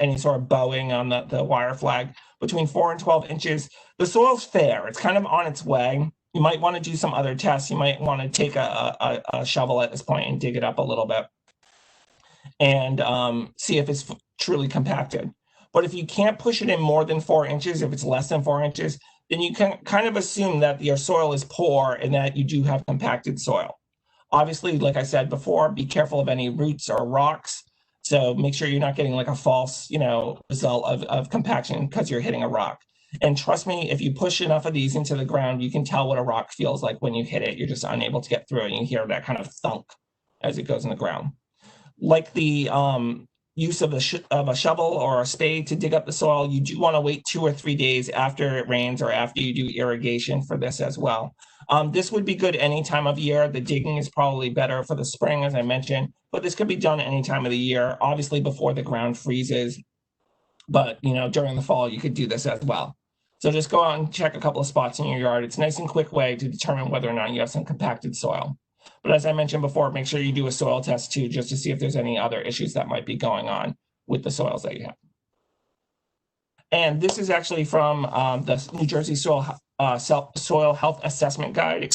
[SPEAKER 1] any sort of bowing on the wire flag, between 4 and 12 inches, the soil's fair. It's kind of on its way. You might want to do some other tests. You might want to take a shovel at this point and dig it up a little bit and see if it's truly compacted. But if you can't push it in more than 4 inches, if it's less than 4 inches, then you can kind of assume that your soil is poor and that you do have compacted soil. Obviously, like I said before, be careful of any roots or rocks. So make sure you're not getting like a false, result of compaction because you're hitting a rock. And trust me, if you push enough of these into the ground, you can tell what a rock feels like when you hit it. You're just unable to get through it, and you hear that kind of thunk as it goes in the ground. Like the use of a shovel or a spade to dig up the soil, you do want to wait 2 or 3 days after it rains or after you do irrigation for this as well. This would be good any time of year. The digging is probably better for the spring, as I mentioned, but this could be done any time of the year, obviously before the ground freezes. But, during the fall, you could do this as well. So just go out and check a couple of spots in your yard. It's a nice and quick way to determine whether or not you have some compacted soil. But as I mentioned before, make sure you do a soil test too, just to see if there's any other issues that might be going on with the soils that you have. And this is actually from the New Jersey Soil Health Assessment Guide,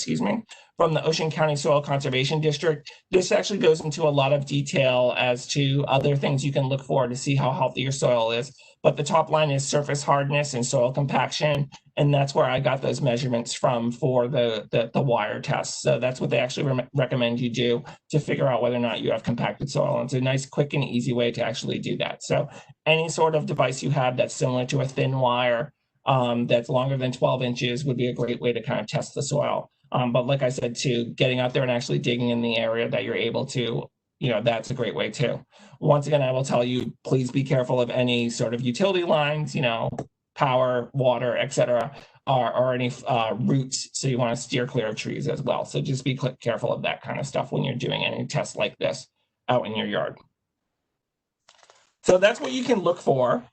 [SPEAKER 1] from the Ocean County Soil Conservation District. This actually goes into a lot of detail as to other things you can look for to see how healthy your soil is. But the top line is surface hardness and soil compaction. And that's where I got those measurements from for the wire test. So that's what they actually recommend you do to figure out whether or not you have compacted soil. And it's a nice, quick, and easy way to actually do that. So any sort of device you have that's similar to a thin wire that's longer than 12 inches would be a great way to kind of test the soil. But like I said, too, getting out there and actually digging in the area that you're able to, that's a great way too. Once again, I will tell you, please be careful of any sort of utility lines, power, water, etc., or any roots. So you want to steer clear of trees as well. So just be careful of that kind of stuff when you're doing any tests like this out in your yard. So that's what you can look for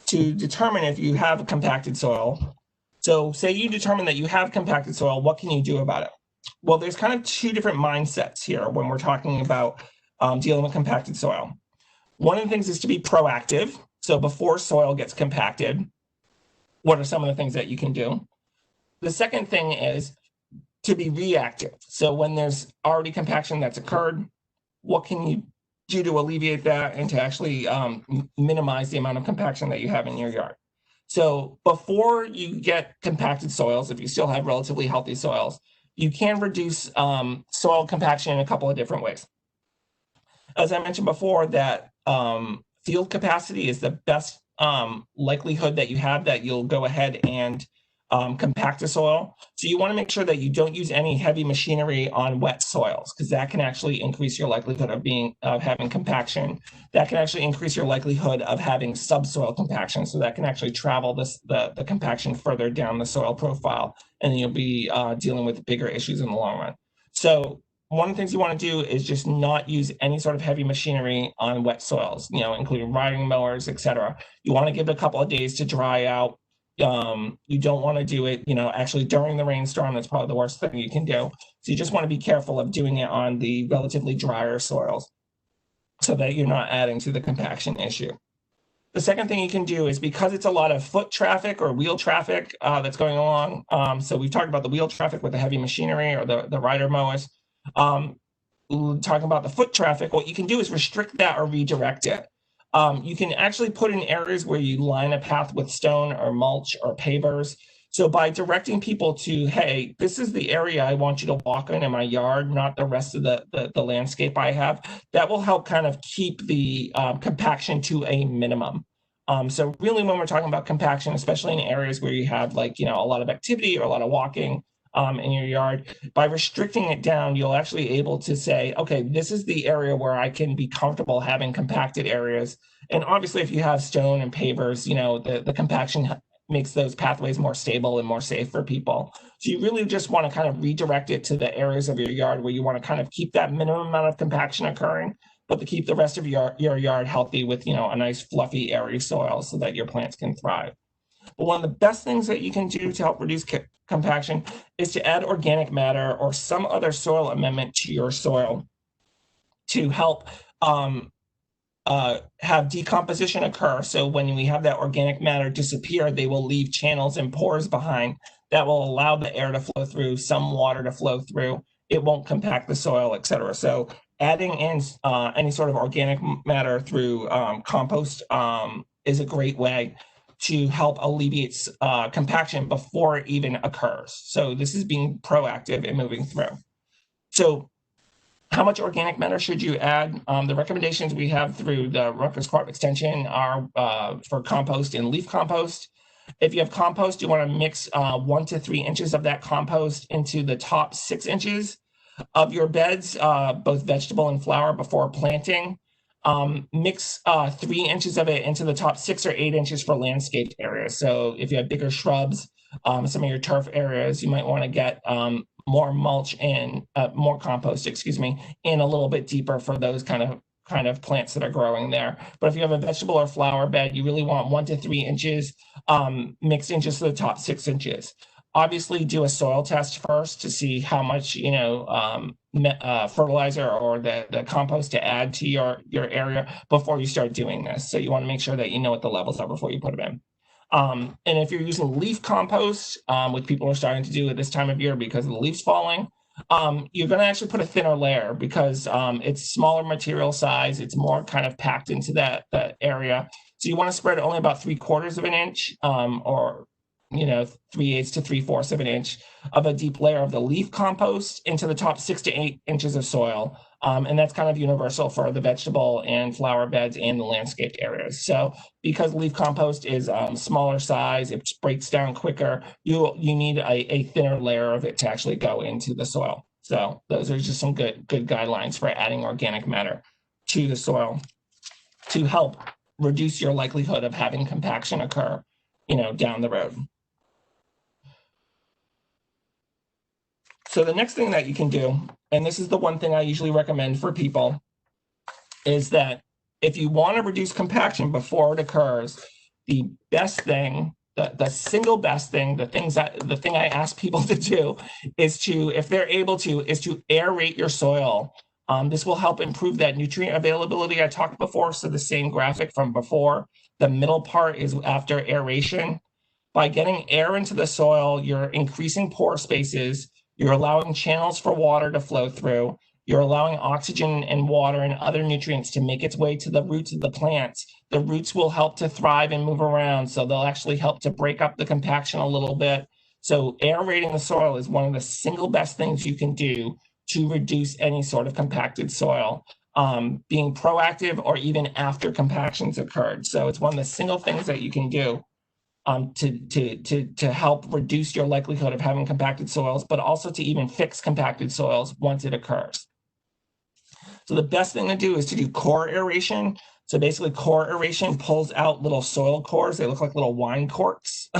[SPEAKER 1] to determine if you have compacted soil. So say you determine that you have compacted soil, what can you do about it? Well, there's kind of two different mindsets here when we're talking about dealing with compacted soil. One of the things is to be proactive. So before soil gets compacted, what are some of the things that you can do? The second thing is to be reactive. So when there's already compaction that's occurred, what can you do to alleviate that and to actually minimize the amount of compaction that you have in your yard? So before you get compacted soils, if you still have relatively healthy soils, you can reduce soil compaction in a couple of different ways. As I mentioned before, that field capacity is the best likelihood that you have that you'll go ahead and compact the soil. So you want to make sure that you don't use any heavy machinery on wet soils, because that can actually increase your likelihood of having compaction. That can actually increase your likelihood of having subsoil compaction. So that can actually travel the compaction further down the soil profile, and then you'll be dealing with bigger issues in the long run. So one of the things you want to do is just not use any sort of heavy machinery on wet soils, including riding mowers, etc. You want to give it a couple of days to dry out. You don't want to do it, actually during the rainstorm. That's probably the worst thing you can do. So you just want to be careful of doing it on the relatively drier soils so that you're not adding to the compaction issue. The second thing you can do is, because it's a lot of foot traffic or wheel traffic that's going along. So we've talked about the wheel traffic with the heavy machinery or the rider mowers. Talking about the foot traffic, what you can do is restrict that or redirect it. You can actually put in areas where you line a path with stone or mulch or pavers. So by directing people to, hey, this is the area I want you to walk in my yard, not the rest of the landscape I have, that will help kind of keep the compaction to a minimum. So really, when we're talking about compaction, especially in areas where you have a lot of activity or a lot of walking in your yard, by restricting it down, you'll actually able to say, okay, this is the area where I can be comfortable having compacted areas. And obviously, if you have stone and pavers, the compaction makes those pathways more stable and more safe for people. So you really just want to kind of redirect it to the areas of your yard where you want to kind of keep that minimum amount of compaction occurring, but to keep the rest of your yard healthy with, a nice fluffy, airy soil so that your plants can thrive. But one of the best things that you can do to help reduce compaction is to add organic matter or some other soil amendment to your soil to help have decomposition occur. So when we have that organic matter disappear, they will leave channels and pores behind that will allow the air to flow through, some water to flow through. It won't compact the soil, etc. So adding in any sort of organic matter through compost is a great way to help alleviate compaction before it even occurs. So this is being proactive and moving through. So how much organic matter should you add? The recommendations we have through the Rutgers Cooperative Extension are for compost and leaf compost. If you have compost, you want to mix 1 to 3 inches of that compost into the top 6 inches of your beds, both vegetable and flower, before planting. Mix 3 inches of it into the top 6 or 8 inches for landscaped areas. So if you have bigger shrubs, some of your turf areas, you might want to get more mulch and more compost, in a little bit deeper for those kind of plants that are growing there. But if you have a vegetable or flower bed, you really want 1 to 3 inches mixed in just the top 6 inches. Obviously, do a soil test first to see how much fertilizer or the compost to add to your area before you start doing this. So you want to make sure that you know what the levels are before you put them in. And if you're using leaf compost, which people are starting to do at this time of year because of the leaves falling, you're going to actually put a thinner layer because it's smaller material size. It's more kind of packed into that area. So you want to spread only about 3/4 of an inch or 3/8 to 3/4 of an inch of a deep layer of the leaf compost into the top 6 to 8 inches of soil. And that's kind of universal for the vegetable and flower beds and the landscaped areas. So because leaf compost is smaller size, it breaks down quicker, you need a thinner layer of it to actually go into the soil. So those are just some good guidelines for adding organic matter to the soil to help reduce your likelihood of having compaction occur, down the road. So the next thing that you can do, and this is the one thing I usually recommend for people, is that if you want to reduce compaction before it occurs, the best thing, the single best thing, the thing I ask people to do is to, if they're able to, is to aerate your soil. This will help improve that nutrient availability I talked before. So the same graphic from before, the middle part is after aeration. By getting air into the soil, you're increasing pore spaces, you're allowing channels for water to flow through, you're allowing oxygen and water and other nutrients to make its way to the roots of the plants. The roots will help to thrive and move around, so they'll actually help to break up the compaction a little bit. So aerating the soil is one of the single best things you can do to reduce any sort of compacted soil, being proactive or even after compaction's occurred. So it's one of the single things that you can do to help reduce your likelihood of having compacted soils, but also to even fix compacted soils once it occurs. So the best thing to do is to do core aeration. So basically core aeration pulls out little soil cores. They look like little wine corks,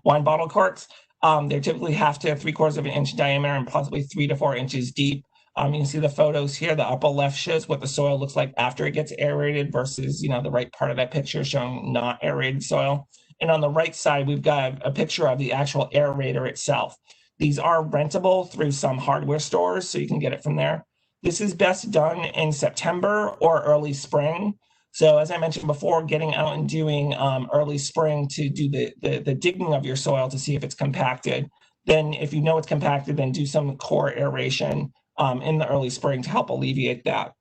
[SPEAKER 1] wine bottle corks. They're typically 1/2 to 3/4 of an inch diameter and possibly 3 to 4 inches deep. You can see the photos here. The upper left shows what the soil looks like after it gets aerated versus, the right part of that picture showing not aerated soil. And on the right side, we've got a picture of the actual aerator itself. These are rentable through some hardware stores, so you can get it from there. This is best done in September or early spring. So as I mentioned before, getting out and doing early spring to do the digging of your soil to see if it's compacted. Then if you know it's compacted, then do some core aeration in the early spring to help alleviate that.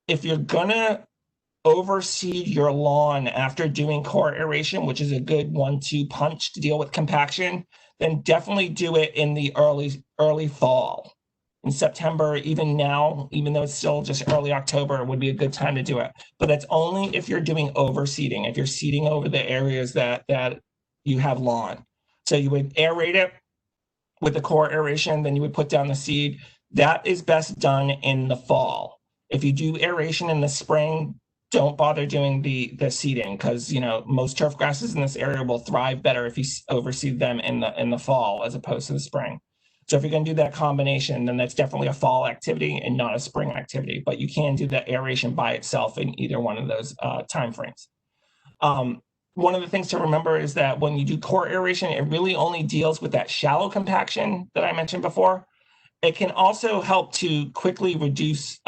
[SPEAKER 1] If you're gonna overseed your lawn after doing core aeration, which is a good 1-2 punch to deal with compaction, then definitely do it in the early fall. In September, even now, even though it's still just early October, would be a good time to do it. But that's only if you're doing overseeding, if you're seeding over the areas that you have lawn. So you would aerate it with the core aeration, then you would put down the seed. That is best done in the fall. If you do aeration in the spring, don't bother doing the seeding, because most turf grasses in this area will thrive better if you overseed them in the fall as opposed to the spring. So if you're going to do that combination, then that's definitely a fall activity and not a spring activity. But you can do the aeration by itself in either one of those time frames. One of the things to remember is that when you do core aeration, it really only deals with that shallow compaction that I mentioned before. It can also help to quickly reduce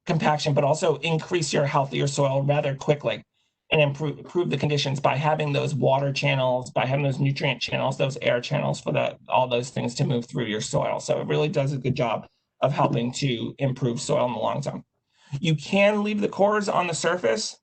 [SPEAKER 1] compaction, but also increase your healthier soil rather quickly and improve the conditions by having those water channels, by having those nutrient channels, those air channels for all those things to move through your soil. So it really does a good job of helping to improve soil in the long term. You can leave the cores on the surface,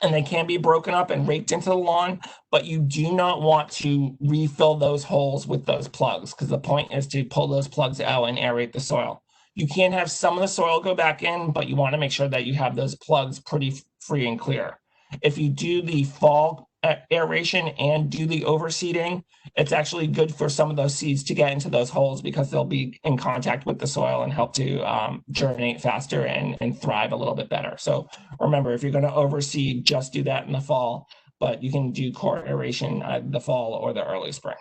[SPEAKER 1] and they can be broken up and raked into the lawn, but you do not want to refill those holes with those plugs, because the point is to pull those plugs out and aerate the soil. You can have some of the soil go back in, but you want to make sure that you have those plugs pretty free and clear. If you do the fall aeration and do the overseeding, it's actually good for some of those seeds to get into those holes, because they'll be in contact with the soil and help to germinate faster and thrive a little bit better. So remember, if you're going to overseed, just do that in the fall, but you can do core aeration the fall or the early spring.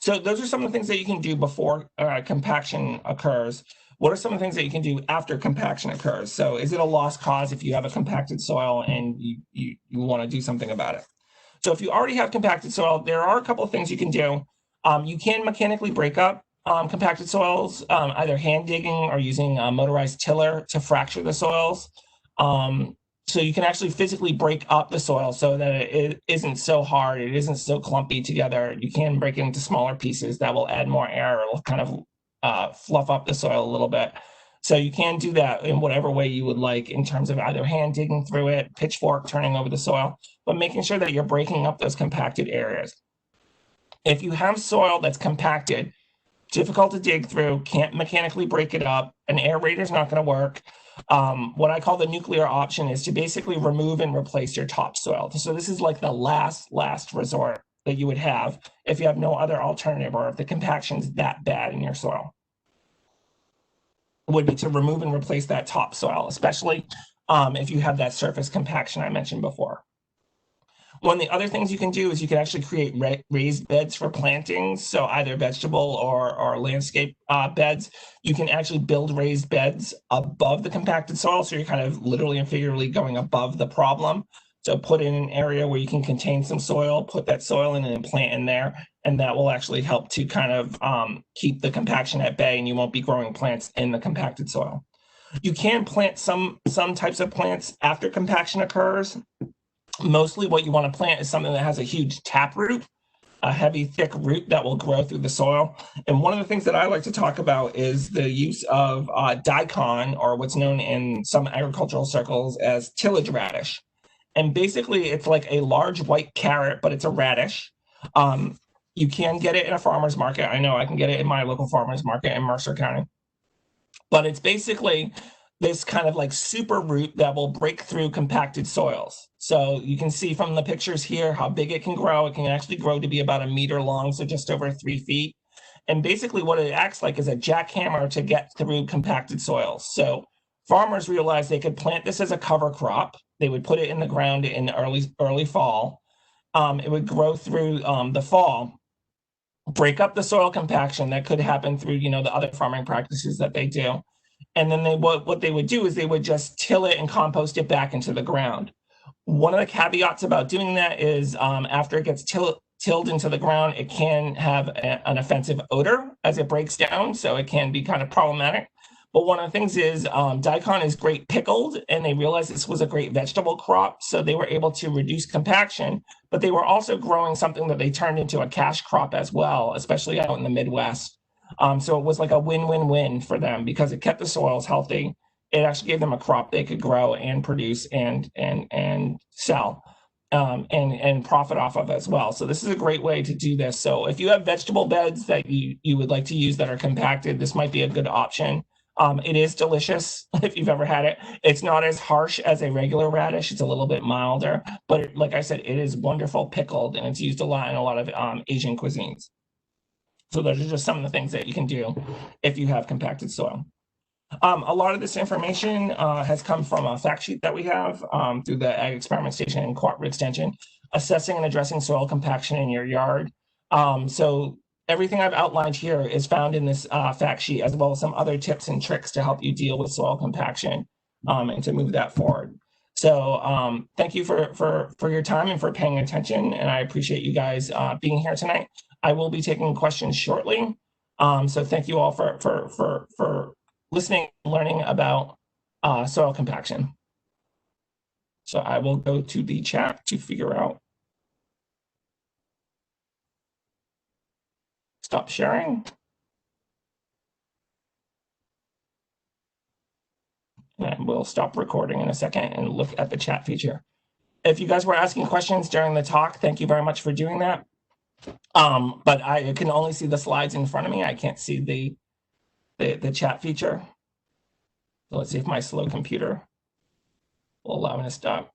[SPEAKER 1] So those are some of the things that you can do before compaction occurs. What are some of the things that you can do after compaction occurs? So is it a lost cause if you have a compacted soil and you want to do something about it? So if you already have compacted soil, there are a couple of things you can do. You can mechanically break up compacted soils, either hand digging or using a motorized tiller to fracture the soils. So you can actually physically break up the soil so that it isn't so hard, it isn't so clumpy together. You can break it into smaller pieces that will add more air, it'll kind of fluff up the soil a little bit. So you can do that in whatever way you would like, in terms of either hand digging through it, pitchfork turning over the soil, but making sure that you're breaking up those compacted areas. If you have soil that's compacted, difficult to dig through, can't mechanically break it up, an aerator is not going to work. What I call the nuclear option is to basically remove and replace your topsoil. So this is like the last resort that you would have if you have no other alternative, or if the compaction is that bad in your soil. Would be to remove and replace that topsoil, especially if you have that surface compaction I mentioned before. One of the other things you can do is you can actually create raised beds for plantings. So either vegetable or landscape beds. You can actually build raised beds above the compacted soil. So you're kind of literally and figuratively going above the problem. So put in an area where you can contain some soil, put that soil in and plant in there. And that will actually help to kind of keep the compaction at bay, and you won't be growing plants in the compacted soil. You can plant some types of plants after compaction occurs. Mostly what you want to plant is something that has a huge taproot, a heavy, thick root that will grow through the soil. And one of the things that I like to talk about is the use of daikon, or what's known in some agricultural circles as tillage radish. And basically, it's like a large white carrot, but it's a radish. You can get it in a farmer's market. I know I can get it in my local farmer's market in Mercer County. But it's basically this kind of like super root that will break through compacted soils. So you can see from the pictures here how big it can grow. It can actually grow to be about 1 meter long, so just over 3 feet. And basically what it acts like is a jackhammer to get through compacted soils. So farmers realized they could plant this as a cover crop. They would put it in the ground in early fall. It would grow through the fall, break up the soil compaction that could happen through the other farming practices that they do. And then what they would do is they would just till it and compost it back into the ground. One of the caveats about doing that is after it gets tilled into the ground, it can have an offensive odor as it breaks down, so it can be kind of problematic. But one of the things is daikon is great pickled, and they realized this was a great vegetable crop, so they were able to reduce compaction, but they were also growing something that they turned into a cash crop as well, especially out in the Midwest. So it was like a win-win-win for them, because it kept the soils healthy. It actually gave them a crop they could grow and produce and sell and profit off of as well. So this is a great way to do this. So if you have vegetable beds that you would like to use that are compacted, this might be a good option. It is delicious if you've ever had it. It's not as harsh as a regular radish. It's a little bit milder, but like I said, it is wonderful pickled, and it's used a lot in a lot of Asian cuisines. So those are just some of the things that you can do if you have compacted soil. A lot of this information has come from a fact sheet that we have through the Ag Experiment Station and Cooperative Extension, assessing and addressing soil compaction in your yard. So everything I've outlined here is found in this fact sheet, as well as some other tips and tricks to help you deal with soil compaction and to move that forward. So thank you for your time and for paying attention, and I appreciate you guys being here tonight. I will be taking questions shortly. So thank you all for listening and learning about soil compaction. So I will go to the chat to figure out. Stop sharing. And we'll stop recording in a second and look at the chat feature. If you guys were asking questions during the talk, thank you very much for doing that. But I can only see the slides in front of me. I can't see the chat feature. So let's see if my slow computer will allow me to stop.